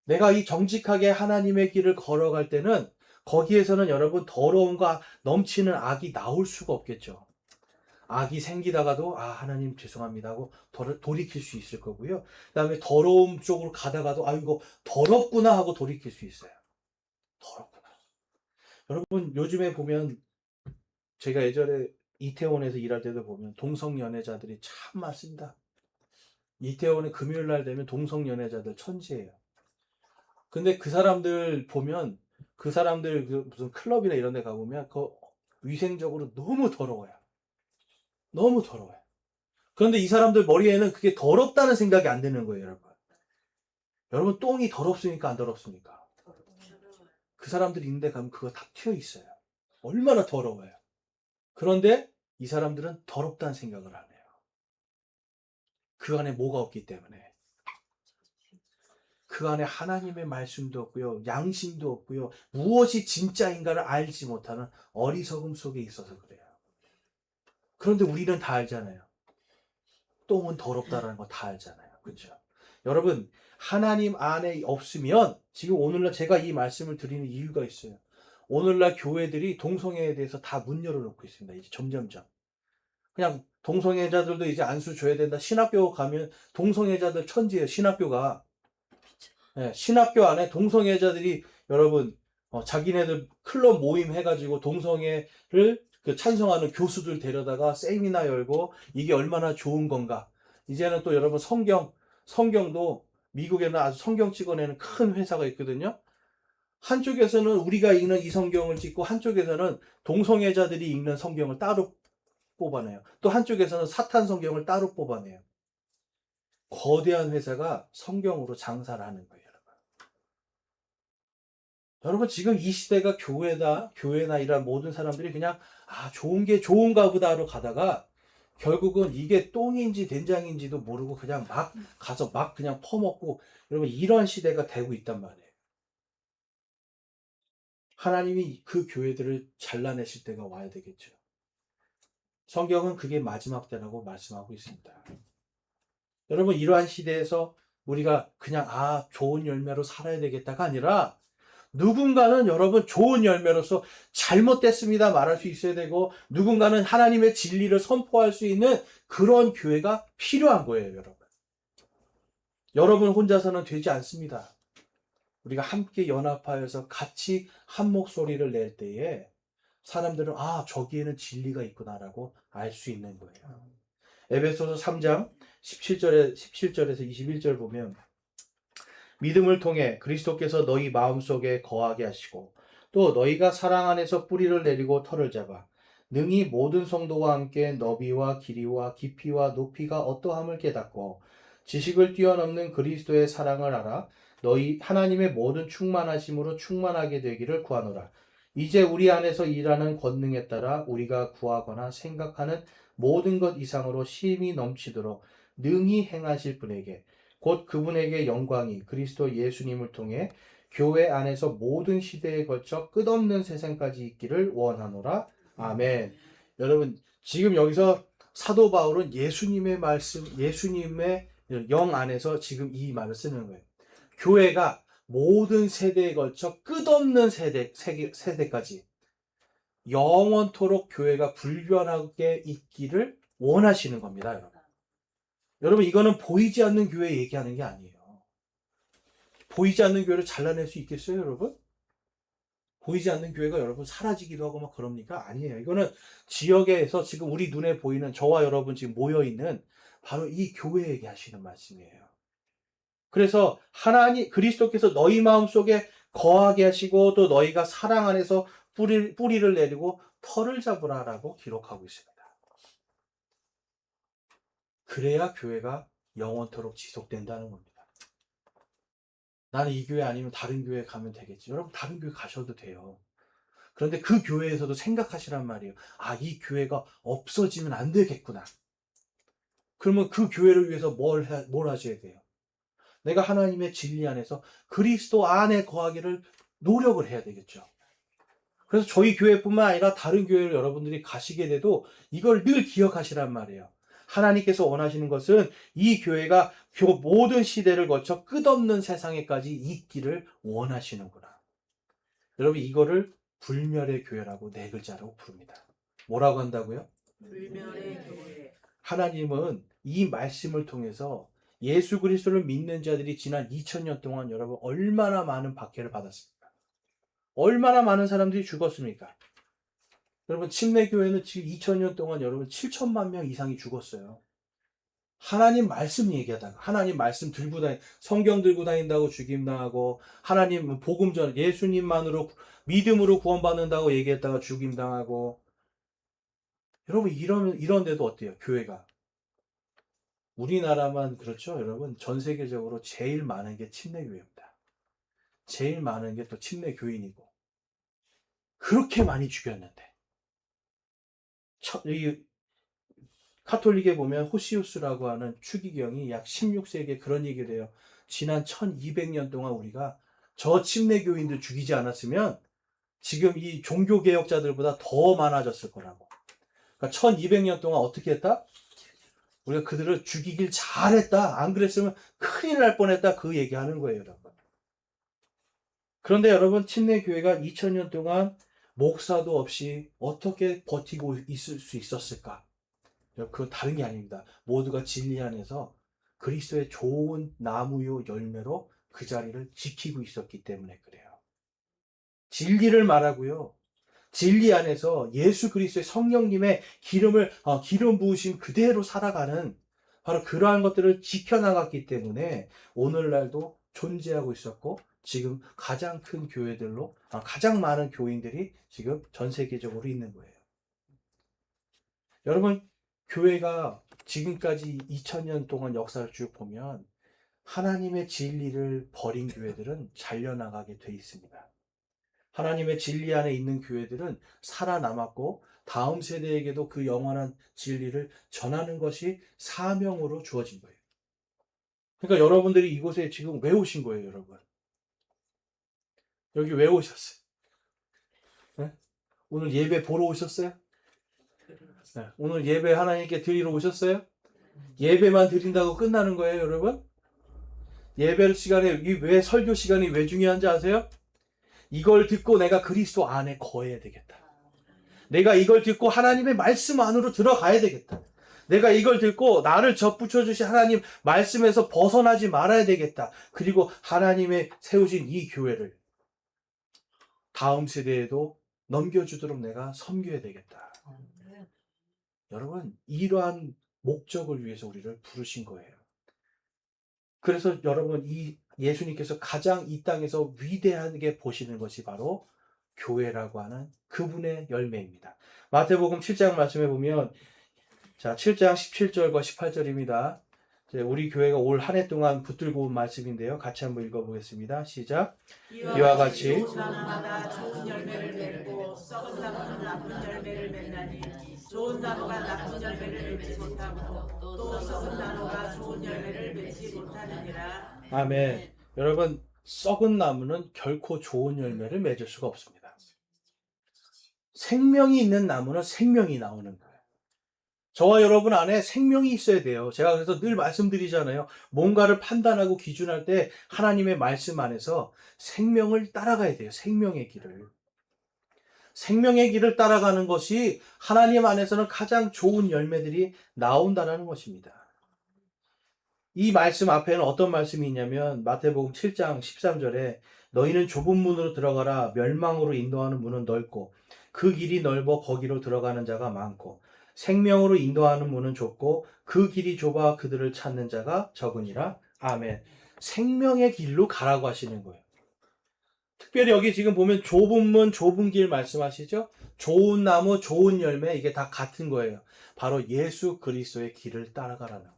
내가 이 정직하게 하나님의 길을 걸어갈 때는 거기에서는 여러분 더러움과 넘치는 악이 나올 수가 없겠죠. 악이 생기다가도 하나님 죄송합니다 하고 돌이킬 수 있을 거고요. 그 다음에 더러움 쪽으로 가다가도 이거 더럽구나 하고 돌이킬 수 있어요. 더럽구나. 여러분 요즘에 보면 제가 예전에 이태원에서 일할 때도 보면 동성연애자들이 참 많습니다. 이태원에 금요일 날 되면 동성연애자들 천지예요. 근데 그 사람들 보면 그 사람들 무슨 클럽이나 이런 데 가보면 위생적으로 너무 더러워요. 너무 더러워요. 그런데 이 사람들 머리에는 그게 더럽다는 생각이 안 드는 거예요, 여러분. 여러분 똥이 더럽습니까? 안 더럽습니까? 그 사람들이 있는 데 가면 그거 다 튀어 있어요. 얼마나 더러워요. 그런데 이 사람들은 더럽다는 생각을 안 해요. 그 안에 뭐가 없기 때문에. 그 안에 하나님의 말씀도 없고요. 양심도 없고요. 무엇이 진짜인가를 알지 못하는 어리석음 속에 있어서 그래요. 그런데 우리는 다 알잖아요. 똥은 더럽다라는 거 다 알잖아요. 그렇죠? 여러분, 하나님 안에 없으면 지금 오늘날 제가 이 말씀을 드리는 이유가 있어요. 오늘날 교회들이 동성애에 대해서 다 문 열어놓고 있습니다. 이제 점점점. 그냥 동성애자들도 이제 안수 줘야 된다. 신학교 가면 동성애자들 천지예요. 신학교가. 네, 신학교 안에 동성애자들이 여러분 자기네들 클럽 모임 해가지고 동성애를 찬성하는 교수들 데려다가 세미나 열고 이게 얼마나 좋은 건가. 이제는 또 여러분 성경도 미국에는 아주 성경 찍어내는 큰 회사가 있거든요. 한쪽에서는 우리가 읽는 이 성경을 찍고 한쪽에서는 동성애자들이 읽는 성경을 따로 뽑아내요. 또 한쪽에서는 사탄 성경을 따로 뽑아내요. 거대한 회사가 성경으로 장사를 하는 거예요. 여러분 지금 이 시대가 교회나 이런 모든 사람들이 그냥 좋은 게 좋은가 보다 하러 가다가 결국은 이게 똥인지 된장인지도 모르고 그냥 막 가서 막 그냥 퍼먹고 여러분 이런 시대가 되고 있단 말이에요. 하나님이 그 교회들을 잘라내실 때가 와야 되겠죠. 성경은 그게 마지막 때라고 말씀하고 있습니다. 여러분 이러한 시대에서 우리가 그냥 좋은 열매로 살아야 되겠다가 아니라 누군가는 여러분 좋은 열매로서 잘못됐습니다 말할 수 있어야 되고 누군가는 하나님의 진리를 선포할 수 있는 그런 교회가 필요한 거예요, 여러분. 여러분 혼자서는 되지 않습니다. 우리가 함께 연합하여서 같이 한 목소리를 낼 때에 사람들은 아, 저기에는 진리가 있구나라고 알 수 있는 거예요. 에베소서 3장 17절에서 21절 보면 믿음을 통해 그리스도께서 너희 마음속에 거하게 하시고 또 너희가 사랑 안에서 뿌리를 내리고 털을 잡아 능히 모든 성도와 함께 너비와 길이와 깊이와 높이가 어떠함을 깨닫고 지식을 뛰어넘는 그리스도의 사랑을 알아 너희 하나님의 모든 충만하심으로 충만하게 되기를 구하노라. 이제 우리 안에서 일하는 권능에 따라 우리가 구하거나 생각하는 모든 것 이상으로 힘이 넘치도록 능히 행하실 분에게 곧 그분에게 영광이 그리스도 예수님을 통해 교회 안에서 모든 시대에 걸쳐 끝없는 세상까지 있기를 원하노라. 아멘. 여러분, 지금 여기서 사도 바울은 예수님의 말씀, 예수님의 영 안에서 지금 이 말을 쓰는 거예요. 교회가 모든 세대에 걸쳐 끝없는 세대까지 영원토록 교회가 불변하게 있기를 원하시는 겁니다, 여러분. 여러분, 이거는 보이지 않는 교회 얘기하는 게 아니에요. 보이지 않는 교회를 잘라낼 수 있겠어요, 여러분? 보이지 않는 교회가 여러분 사라지기도 하고 막 그럽니까? 아니에요. 이거는 지역에서 지금 우리 눈에 보이는 저와 여러분 지금 모여있는 바로 이 교회 얘기하시는 말씀이에요. 그래서 하나님, 그리스도께서 너희 마음속에 거하게 하시고 또 너희가 사랑 안에서 뿌리를 내리고 털을 잡으라라고 기록하고 있습니다. 그래야 교회가 영원토록 지속된다는 겁니다. 나는 이 교회 아니면 다른 교회 가면 되겠지. 여러분 다른 교회 가셔도 돼요. 그런데 그 교회에서도 생각하시란 말이에요. 아, 이 교회가 없어지면 안 되겠구나. 그러면 그 교회를 위해서 뭘 하셔야 돼요? 내가 하나님의 진리 안에서 그리스도 안에 거하기를 노력을 해야 되겠죠. 그래서 저희 교회뿐만 아니라 다른 교회를 여러분들이 가시게 돼도 이걸 늘 기억하시란 말이에요. 하나님께서 원하시는 것은 이 교회가 모든 시대를 거쳐 끝없는 세상에까지 있기를 원하시는구나. 여러분 이거를 불멸의 교회라고 네 글자로 부릅니다. 뭐라고 한다고요? 불멸의 교회. 하나님은 이 말씀을 통해서 예수 그리스도를 믿는 자들이 지난 2000년 동안 여러분 얼마나 많은 박해를 받았습니까? 얼마나 많은 사람들이 죽었습니까? 여러분 침례교회는 지금 2000년 동안 여러분 7천만 명 이상이 죽었어요. 하나님 말씀 얘기하다가 하나님 말씀 들고 성경 들고 다닌다고 죽임당하고 하나님 복음 전 예수님만으로 믿음으로 구원받는다고 얘기했다가 죽임당하고 여러분 이런데도 어때요? 교회가 우리나라만 그렇죠? 여러분 전 세계적으로 제일 많은 게 침례교회입니다. 제일 많은 게 또 침례교인이고 그렇게 많이 죽였는데 이 카톨릭에 보면 호시우스라고 하는 추기경이 약 16세기에 그런 얘기를 해요. 지난 1200년 동안 우리가 저 침례교인들 죽이지 않았으면 지금 이 종교개혁자들보다 더 많아졌을 거라고. 그러니까 1200년 동안 어떻게 했다? 우리가 그들을 죽이길 잘했다. 안 그랬으면 큰일 날 뻔했다. 그 얘기하는 거예요, 여러분. 그런데 여러분 침례교회가 2000년 동안 목사도 없이 어떻게 버티고 있을 수 있었을까? 그건 다른 게 아닙니다. 모두가 진리 안에서 그리스도의 좋은 나무요 열매로 그 자리를 지키고 있었기 때문에 그래요. 진리를 말하고요. 진리 안에서 예수 그리스도의 성령님의 기름 부으심 그대로 살아가는 바로 그러한 것들을 지켜나갔기 때문에 오늘날도 존재하고 있었고 지금 가장 큰 교회들로 가장 많은 교인들이 지금 전 세계적으로 있는 거예요. 여러분 교회가 지금까지 2000년 동안 역사를 쭉 보면 하나님의 진리를 버린 교회들은 잘려나가게 돼 있습니다. 하나님의 진리 안에 있는 교회들은 살아남았고 다음 세대에게도 그 영원한 진리를 전하는 것이 사명으로 주어진 거예요. 그러니까 여러분들이 이곳에 지금 왜 오신 거예요, 여러분? 여기 왜 오셨어요? 네? 오늘 예배 보러 오셨어요? 네. 오늘 예배 하나님께 드리러 오셨어요? 예배만 드린다고 끝나는 거예요, 여러분? 예배 시간에 왜 설교 시간이 왜 중요한지 아세요? 이걸 듣고 내가 그리스도 안에 거해야 되겠다. 내가 이걸 듣고 하나님의 말씀 안으로 들어가야 되겠다. 내가 이걸 듣고 나를 접붙여 주신 하나님 말씀에서 벗어나지 말아야 되겠다. 그리고 하나님의 세우신 이 교회를 다음 세대에도 넘겨주도록 내가 섬겨야 되겠다. 여러분, 이러한 목적을 위해서 우리를 부르신 거예요. 그래서 여러분, 이 예수님께서 가장 이 땅에서 위대하게 보시는 것이 바로 교회라고 하는 그분의 열매입니다. 마태복음 7장 말씀해 보면, 자, 7장 17절과 18절입니다. 우리 교회가 올 한 해 동안 붙들고 온 말씀인데요. 같이 한번 읽어보겠습니다. 시작. 이와 같이 좋은 나무마다 좋은 열매를 맺고 썩은 나무는 나쁜 열매를 맺나니 좋은 나무가 나쁜 열매를 맺지 못하고 또 썩은 나무가 좋은 열매를 맺지 못하느니라. 아멘. 여러분, 썩은 나무는 결코 좋은 열매를 맺을 수가 없습니다. 생명이 있는 나무는 생명이 나오는 거예요. 저와 여러분 안에 생명이 있어야 돼요. 제가 그래서 늘 말씀드리잖아요. 뭔가를 판단하고 기준할 때 하나님의 말씀 안에서 생명을 따라가야 돼요. 생명의 길을. 생명의 길을 따라가는 것이 하나님 안에서는 가장 좋은 열매들이 나온다는 것입니다. 이 말씀 앞에는 어떤 말씀이 있냐면 마태복음 7장 13절에 너희는 좁은 문으로 들어가라. 멸망으로 인도하는 문은 넓고 그 길이 넓어 거기로 들어가는 자가 많고 생명으로 인도하는 문은 좁고 그 길이 좁아 그들을 찾는 자가 적으니라. 아멘. 생명의 길로 가라고 하시는 거예요. 특별히 여기 지금 보면 좁은 문, 좁은 길 말씀하시죠? 좋은 나무, 좋은 열매, 이게 다 같은 거예요. 바로 예수 그리스도의 길을 따라가라는 거예요.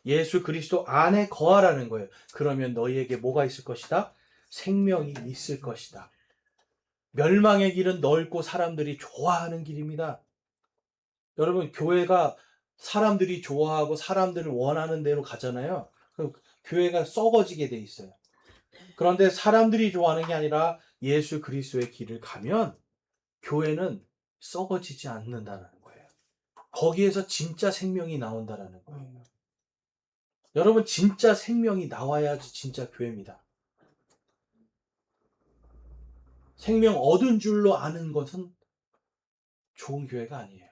예수 그리스도 안에 거하라는 거예요. 그러면 너희에게 뭐가 있을 것이다? 생명이 있을 것이다. 멸망의 길은 넓고 사람들이 좋아하는 길입니다. 여러분, 교회가 사람들이 좋아하고 사람들을 원하는 대로 가잖아요. 그럼 교회가 썩어지게 돼 있어요. 그런데 사람들이 좋아하는 게 아니라 예수 그리스도의 길을 가면 교회는 썩어지지 않는다는 거예요. 거기에서 진짜 생명이 나온다는 거예요. 여러분, 진짜 생명이 나와야지 진짜 교회입니다. 생명 얻은 줄로 아는 것은 좋은 교회가 아니에요.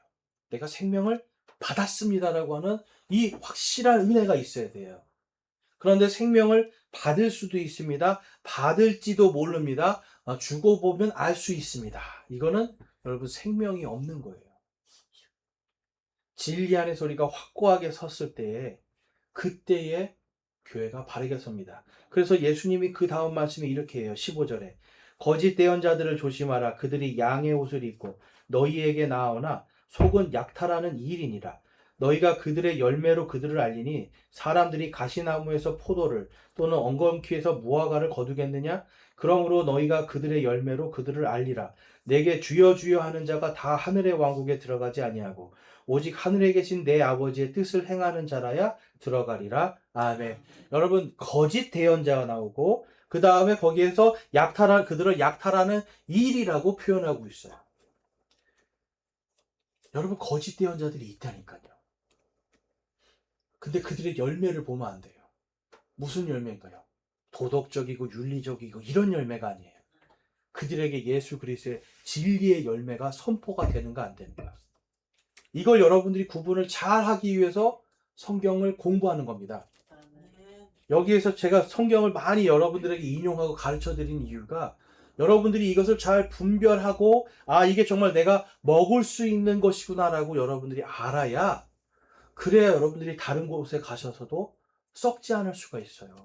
내가 생명을 받았습니다라고 하는 이 확실한 은혜가 있어야 돼요. 그런데 생명을 받을 수도 있습니다. 받을지도 모릅니다. 주고 보면 알 수 있습니다. 이거는 여러분 생명이 없는 거예요. 진리 안의 소리가 확고하게 섰을 때에 그때에 교회가 바르게 섭니다. 그래서 예수님이 그 다음 말씀에 이렇게 해요. 15절에 거짓 대언자들을 조심하라. 그들이 양의 옷을 입고 너희에게 나오나 속은 약탈하는 일이니라. 너희가 그들의 열매로 그들을 알리니 사람들이 가시나무에서 포도를 또는 엉겅퀴에서 무화과를 거두겠느냐? 그러므로 너희가 그들의 열매로 그들을 알리라. 내게 주여 주여 하는 자가 다 하늘의 왕국에 들어가지 아니하고 오직 하늘에 계신 내 아버지의 뜻을 행하는 자라야 들어가리라. 아멘. 여러분, 거짓 대언자가 나오고 그 다음에 거기에서 그들을 약탈하는 일이라고 표현하고 있어요. 여러분, 거짓 대언자들이 있다니까요. 근데 그들의 열매를 보면 안 돼요. 무슨 열매인가요? 도덕적이고 윤리적이고 이런 열매가 아니에요. 그들에게 예수 그리스도의 진리의 열매가 선포가 되는가 안 되는가. 이걸 여러분들이 구분을 잘 하기 위해서 성경을 공부하는 겁니다. 여기에서 제가 성경을 많이 여러분들에게 인용하고 가르쳐 드린 이유가 여러분들이 이것을 잘 분별하고 이게 정말 내가 먹을 수 있는 것이구나라고 여러분들이 알아야 그래야 여러분들이 다른 곳에 가셔서도 썩지 않을 수가 있어요.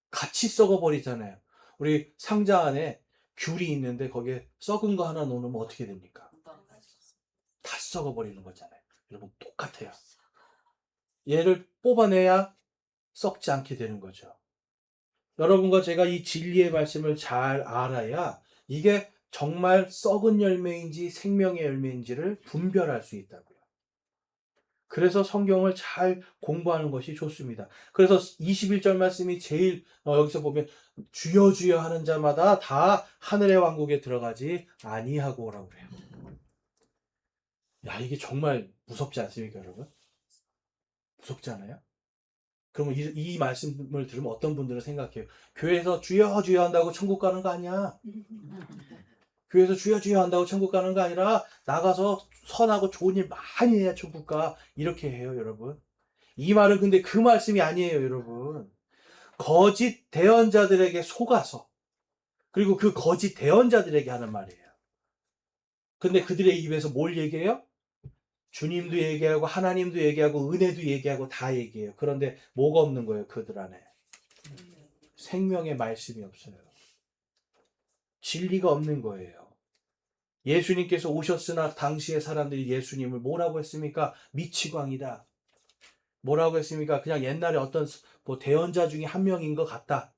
같이 썩어버리잖아요. 우리 상자 안에 귤이 있는데 거기에 썩은 거 하나 놓으면 어떻게 됩니까? 다 썩어버리는 거잖아요. 여러분, 똑같아요. 얘를 뽑아내야 썩지 않게 되는 거죠. 여러분과 제가 이 진리의 말씀을 잘 알아야 이게 정말 썩은 열매인지 생명의 열매인지를 분별할 수 있다고요. 그래서 성경을 잘 공부하는 것이 좋습니다. 그래서 21절 말씀이 제일 여기서 보면 주여 주여 하는 자마다 다 하늘의 왕국에 들어가지 아니하고 오라고 그래요. 야, 이게 정말 무섭지 않습니까, 여러분? 무섭지 않아요? 그러면 이 말씀을 들으면 어떤 분들은 생각해요. 교회에서 주여 주여 한다고 천국 가는 거 아니야. 교회에서 주여 주여 한다고 천국 가는 거 아니라 나가서 선하고 좋은 일 많이 해야 천국 가. 이렇게 해요, 여러분. 이 말은 근데 그 말씀이 아니에요, 여러분. 거짓 대언자들에게 속아서, 그리고 그 거짓 대언자들에게 하는 말이에요. 근데 그들의 입에서 뭘 얘기해요? 주님도 얘기하고 하나님도 얘기하고 은혜도 얘기하고 다 얘기해요. 그런데 뭐가 없는 거예요, 그들 안에? 생명의 말씀이 없어요. 진리가 없는 거예요. 예수님께서 오셨으나 당시의 사람들이 예수님을 뭐라고 했습니까? 미치광이다. 뭐라고 했습니까? 그냥 옛날에 어떤 뭐 대언자 중에 한 명인 것 같다.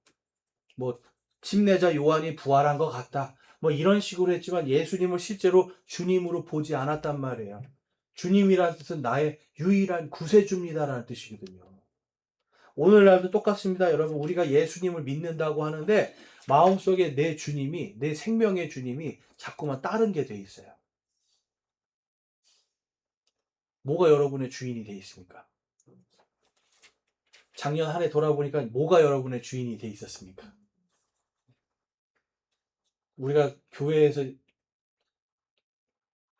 뭐 침례자 요한이 부활한 것 같다. 뭐 이런 식으로 했지만 예수님을 실제로 주님으로 보지 않았단 말이에요. 주님이라는 뜻은 나의 유일한 구세주입니다라는 뜻이거든요. 오늘날도 똑같습니다. 여러분, 우리가 예수님을 믿는다고 하는데 마음속에 내 주님이, 내 생명의 주님이 자꾸만 다른 게 돼 있어요. 뭐가 여러분의 주인이 돼 있습니까? 작년 한 해 돌아보니까 뭐가 여러분의 주인이 돼 있었습니까? 우리가 교회에서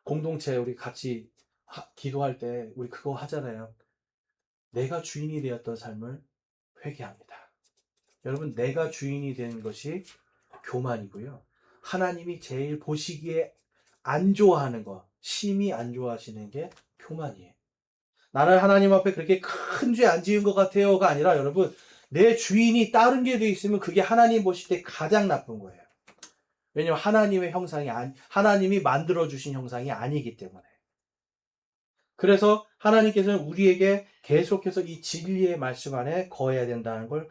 공동체 우리 같이 기도할 때 우리 그거 하잖아요. 내가 주인이 되었던 삶을 회개합니다. 여러분, 내가 주인이 된 것이 교만이고요. 하나님이 제일 보시기에 안 좋아하는 거, 심히 안 좋아하시는 게 교만이에요. 나는 하나님 앞에 그렇게 큰 죄 안 지은 것 같아요가 아니라 여러분, 내 주인이 다른 게 돼 있으면 그게 하나님 보실 때 가장 나쁜 거예요. 왜냐하면 하나님의 형상이 하나님이 만들어주신 형상이 아니기 때문에. 그래서 하나님께서는 우리에게 계속해서 이 진리의 말씀 안에 거해야 된다는 걸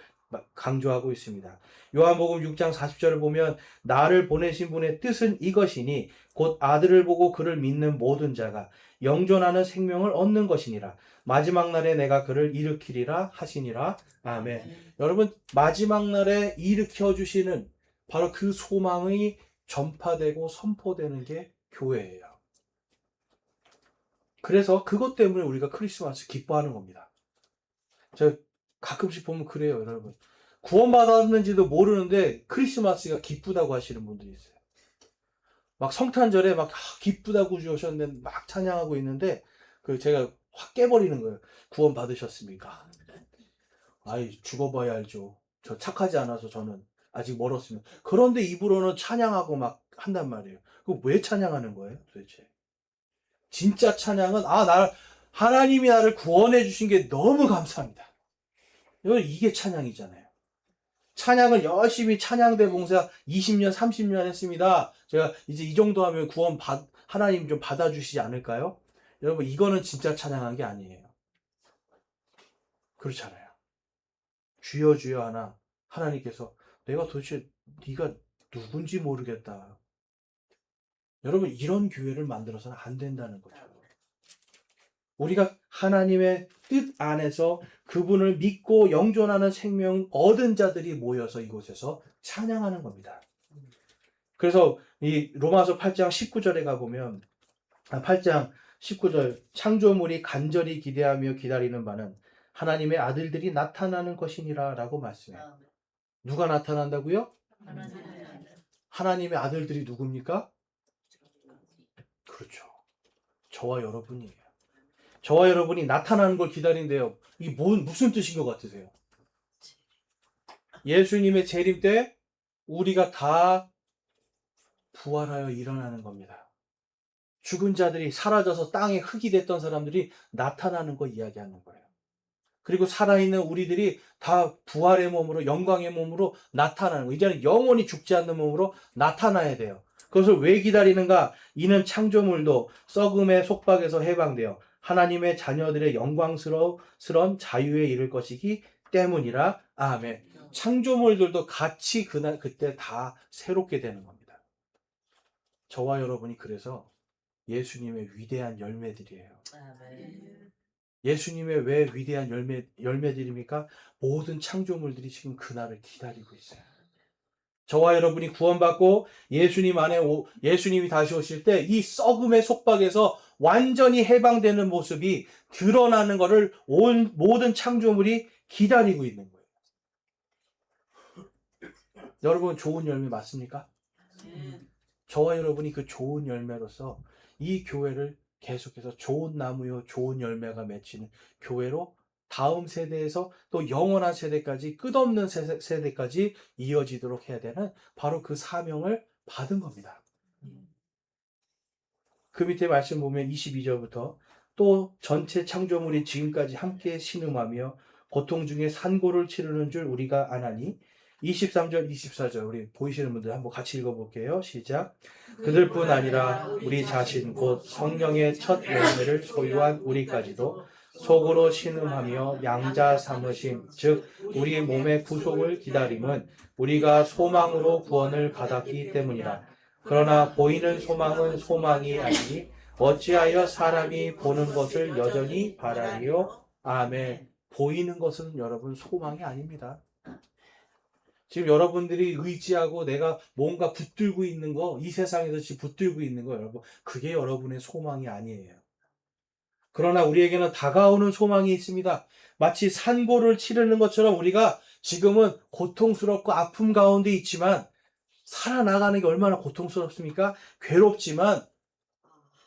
강조하고 있습니다. 요한복음 6장 40절을 보면 나를 보내신 분의 뜻은 이것이니 곧 아들을 보고 그를 믿는 모든 자가 영존하는 생명을 얻는 것이니라. 마지막 날에 내가 그를 일으키리라 하시니라. 아멘. 여러분, 마지막 날에 일으켜 주시는 바로 그 소망이 전파되고 선포되는 게 교회예요. 그래서 그것 때문에 우리가 크리스마스 기뻐하는 겁니다. 제가 가끔씩 보면 그래요, 여러분. 구원받았는지도 모르는데 크리스마스가 기쁘다고 하시는 분들이 있어요. 막 성탄절에 막 기쁘다고 주셨는데 막 찬양하고 있는데 제가 확 깨버리는 거예요. 구원 받으셨습니까? 아이, 죽어봐야 알죠. 저 착하지 않아서 저는 아직 멀었습니다. 그런데 입으로는 찬양하고 막 한단 말이에요. 그거 왜 찬양하는 거예요, 도대체? 진짜 찬양은 하나님이 나를 구원해 주신 게 너무 감사합니다. 이게 찬양이잖아요. 찬양을 열심히 찬양대 봉사 20년, 30년 했습니다. 제가 이제 이 정도 하면 하나님 좀 받아주시지 않을까요? 여러분, 이거는 진짜 찬양한 게 아니에요. 그렇잖아요. 주여 주여 하나 하나님께서 내가 도대체 네가 누군지 모르겠다. 여러분, 이런 교회를 만들어서는 안 된다는 거죠. 우리가 하나님의 뜻 안에서 그분을 믿고 영존하는 생명 얻은 자들이 모여서 이곳에서 찬양하는 겁니다. 그래서 이 로마서 8장 19절에 가보면 8장 19절 창조물이 간절히 기대하며 기다리는 바는 하나님의 아들들이 나타나는 것이니라 라고 말씀해요. 누가 나타난다고요? 하나님의 아들들이 누굽니까? 그렇죠. 저와 여러분이에요. 저와 여러분이 나타나는 걸 기다린대요. 이게 무슨 뜻인 것 같으세요? 예수님의 재림 때 우리가 다 부활하여 일어나는 겁니다. 죽은 자들이 사라져서 땅에 흙이 됐던 사람들이 나타나는 거 이야기하는 거예요. 그리고 살아있는 우리들이 다 부활의 몸으로, 영광의 몸으로 나타나는 거예요. 이제는 영원히 죽지 않는 몸으로 나타나야 돼요. 그것을 왜 기다리는가? 이는 창조물도 썩음의 속박에서 해방되어 하나님의 자녀들의 영광스러운 자유에 이를 것이기 때문이라. 아멘. 창조물들도 같이 그때 다 새롭게 되는 겁니다. 저와 여러분이 그래서 예수님의 위대한 열매들이에요. 예수님의 왜 위대한 열매들입니까? 모든 창조물들이 지금 그날을 기다리고 있어요. 저와 여러분이 구원받고 예수님이 다시 오실 때 이 썩음의 속박에서 완전히 해방되는 모습이 드러나는 것을 모든 창조물이 기다리고 있는 거예요. 여러분, 좋은 열매 맞습니까? 저와 여러분이 그 좋은 열매로서 이 교회를 계속해서 좋은 나무요 좋은 열매가 맺히는 교회로 다음 세대에서 또 영원한 세대까지 끝없는 세대까지 이어지도록 해야 되는 바로 그 사명을 받은 겁니다. 그 밑에 말씀 보면 22절부터 또 전체 창조물이 지금까지 함께 신음하며 고통 중에 산고를 치르는 줄 우리가 아나니 23절 24절 우리 보이시는 분들 한번 같이 읽어볼게요. 시작. 그들뿐 아니라 우리 자신 곧 성령의 첫 열매를 소유한 우리까지도 속으로 신음하며 양자 삼으심 즉 우리 몸의 구속을 기다림은 우리가 소망으로 구원을 받았기 때문이라. 그러나 보이는 소망은 소망이 아니니 어찌하여 사람이 보는 것을 여전히 바라리요. 아멘. 보이는 것은 여러분 소망이 아닙니다. 지금 여러분들이 의지하고 내가 뭔가 붙들고 있는 거, 이 세상에서 지금 붙들고 있는 거 여러분, 그게 여러분의 소망이 아니에요. 그러나 우리에게는 다가오는 소망이 있습니다. 마치 산고를 치르는 것처럼 우리가 지금은 고통스럽고 아픔 가운데 있지만 살아나가는 게 얼마나 고통스럽습니까? 괴롭지만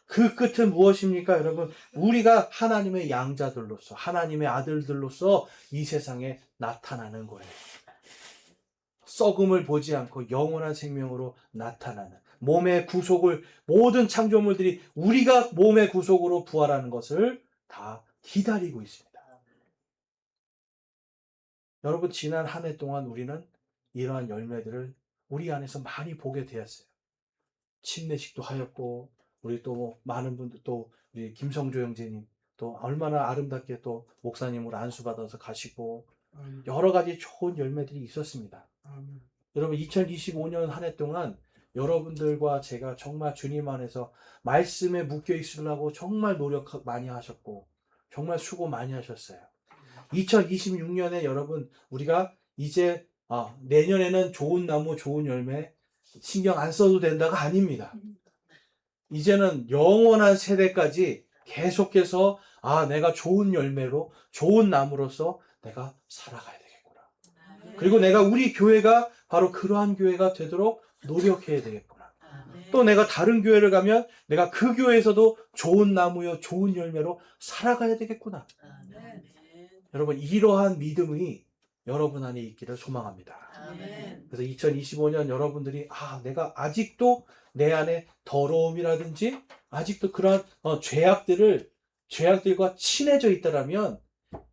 그 끝은 무엇입니까? 여러분, 우리가 하나님의 양자들로서 하나님의 아들들로서 이 세상에 나타나는 거예요. 썩음을 보지 않고 영원한 생명으로 나타나는 몸의 구속을 모든 창조물들이 우리가 몸의 구속으로 부활하는 것을 다 기다리고 있습니다. 여러분, 지난 한 해 동안 우리는 이러한 열매들을 우리 안에서 많이 보게 되었어요. 침례식도 하였고 우리 또 많은 분들 또 우리 김성조 형제님 또 얼마나 아름답게 또 목사님으로 안수받아서 가시고 여러 가지 좋은 열매들이 있었습니다. 여러분 2025년 한 해 동안 여러분들과 제가 정말 주님 안에서 말씀에 묶여 있으려고 정말 노력 많이 하셨고 정말 수고 많이 하셨어요. 2026년에 여러분 우리가 이제 내년에는 좋은 나무 좋은 열매 신경 안 써도 된다가 아닙니다. 이제는 영원한 세대까지 계속해서 내가 좋은 열매로 좋은 나무로서 내가 살아가야 되겠구나. 그리고 내가 우리 교회가 바로 그러한 교회가 되도록 노력해야 되겠구나. 또 내가 다른 교회를 가면 내가 그 교회에서도 좋은 나무요 좋은 열매로 살아가야 되겠구나. 여러분 이러한 믿음이 여러분 안에 있기를 소망합니다. 그래서 2025년 여러분들이 내가 아직도 내 안에 더러움이라든지 아직도 그러한 죄악들과 친해져 있다라면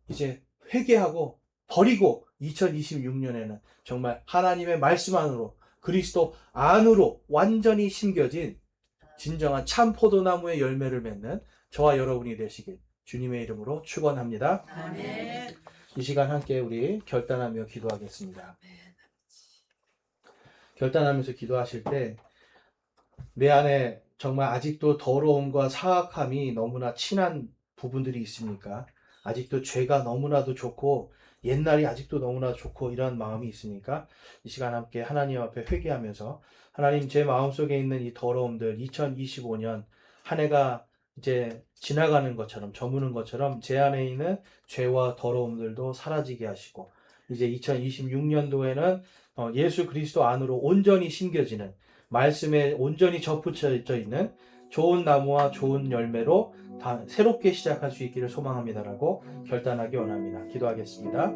이제 회개하고 버리고 2026년에는 정말 하나님의 말씀 안으로 그리스도 안으로 완전히 심겨진 진정한 참 포도나무의 열매를 맺는 저와 여러분이 되시길 주님의 이름으로 축원합니다. 아멘. 이 시간 함께 우리 결단하며 기도하겠습니다. 결단하면서 기도하실 때 내 안에 정말 아직도 더러움과 사악함이 너무나 친한 부분들이 있습니까? 아직도 죄가 너무나도 좋고 옛날이 아직도 너무나 좋고 이런 마음이 있습니까? 이 시간 함께 하나님 앞에 회개하면서 하나님 제 마음속에 있는 이 더러움들 2025년 한 해가 이제 지나가는 것처럼 저무는 것처럼 제 안에 있는 죄와 더러움들도 사라지게 하시고 이제 2026년도에는 예수 그리스도 안으로 온전히 심겨지는 말씀에 온전히 접붙여 있는 좋은 나무와 좋은 열매로 다 새롭게 시작할 수 있기를 소망합니다라고 결단하기 원합니다. 기도하겠습니다.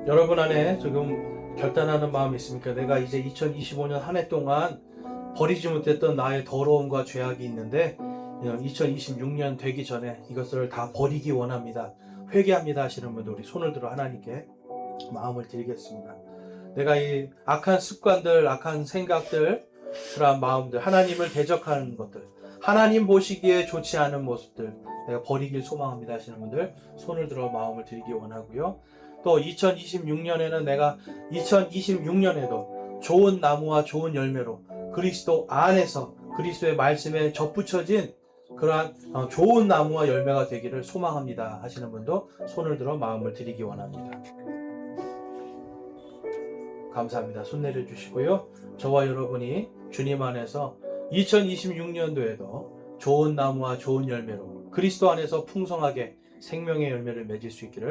여러분 안에 지금 결단하는 마음이 있습니까? 내가 이제 2025년 한 해 동안 버리지 못했던 나의 더러움과 죄악이 있는데 2026년 되기 전에 이것을 다 버리기 원합니다. 회개합니다 하시는 분들 우리 손을 들어 하나님께 마음을 드리겠습니다. 내가 이 악한 습관들, 악한 생각들, 그러한 마음들, 하나님을 대적하는 것들, 하나님 보시기에 좋지 않은 모습들 내가 버리길 소망합니다 하시는 분들 손을 들어 마음을 드리기 원하고요. 또 2026년에는 내가 2026년에도 좋은 나무와 좋은 열매로 그리스도 안에서 그리스도의 말씀에 접붙여진 그러한 좋은 나무와 열매가 되기를 소망합니다 하시는 분도 손을 들어 마음을 드리기 원합니다. 감사합니다. 손 내려주시고요. 저와 여러분이 주님 안에서 2026년도에도 좋은 나무와 좋은 열매로 그리스도 안에서 풍성하게 생명의 열매를 맺을 수 있기를